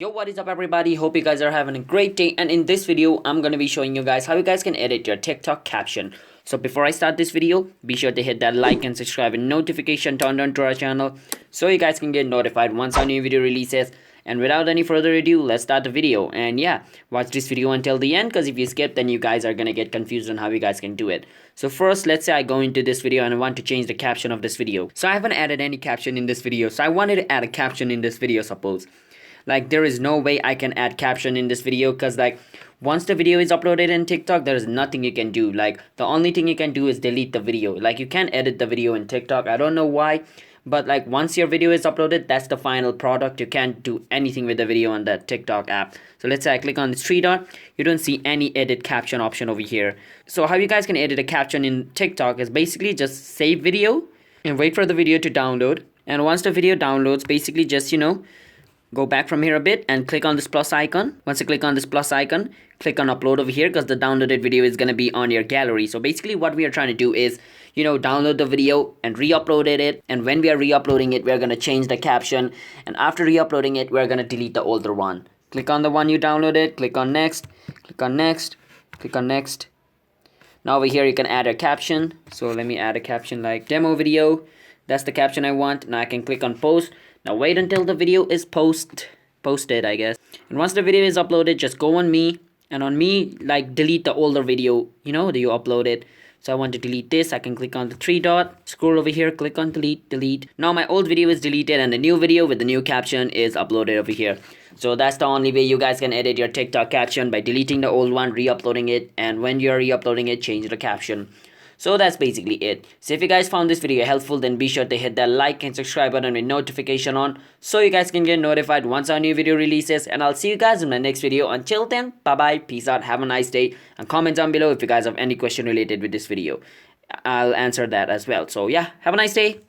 Yo, what is up everybody? Hope you guys are having a great day, and in this video I'm gonna be showing you guys how you guys can edit your TikTok caption. So before I start this video, be sure to hit that like and subscribe and notification turned on to our channel so you guys can get notified once our new video releases. And without any further ado, let's start the video. And yeah, watch this video until the end, because if you skip, then you guys are gonna get confused on how you guys can do it. So first, let's say I go into this video and I want to change the caption of this video. So I haven't added any caption in this video, so I wanted to add a caption in this video. Suppose like there is no way I can add caption in this video, because like once the video is uploaded in TikTok, there is nothing you can do. Like the only thing you can do is delete the video. Like you can't edit the video in TikTok. I don't know why, but like once your video is uploaded, that's the final product. You can't do anything with the video on that TikTok app. So let's say I click on this three dot, you don't see any edit caption option over here. So how you guys can edit a caption in TikTok is basically just save video and wait for the video to download. And once the video downloads, basically just go back from here a bit and click on this plus icon. Once you click on this plus icon, click on upload over here, because the downloaded video is going to be on your gallery. So basically what we are trying to do is download the video and re-upload it. And when we are re-uploading it, we're going to change the caption, and after re-uploading it, we're going to delete the older one. Click on the one you downloaded, click on next, click on next, click on next. Now over here you can add a caption. So let me add a caption like demo video. That's the caption I want. Now I can click on post. Now wait until the video is posted, I guess. And once the video is uploaded, just go on me, and on me, like delete the older video, that you uploaded. So I want to delete this. I can click on the three dot, scroll over here, click on delete. Now my old video is deleted and the new video with the new caption is uploaded over here. So that's the only way you guys can edit your TikTok caption, by deleting the old one, re-uploading it, and when you're re-uploading it, change the caption. So that's basically it. So if you guys found this video helpful, then be sure to hit that like and subscribe button with notification on, so you guys can get notified once our new video releases. And I'll see you guys in my next video. Until then, bye bye, peace out, have a nice day, and comment down below if you guys have any question related with this video. I'll answer that as well. So yeah, have a nice day.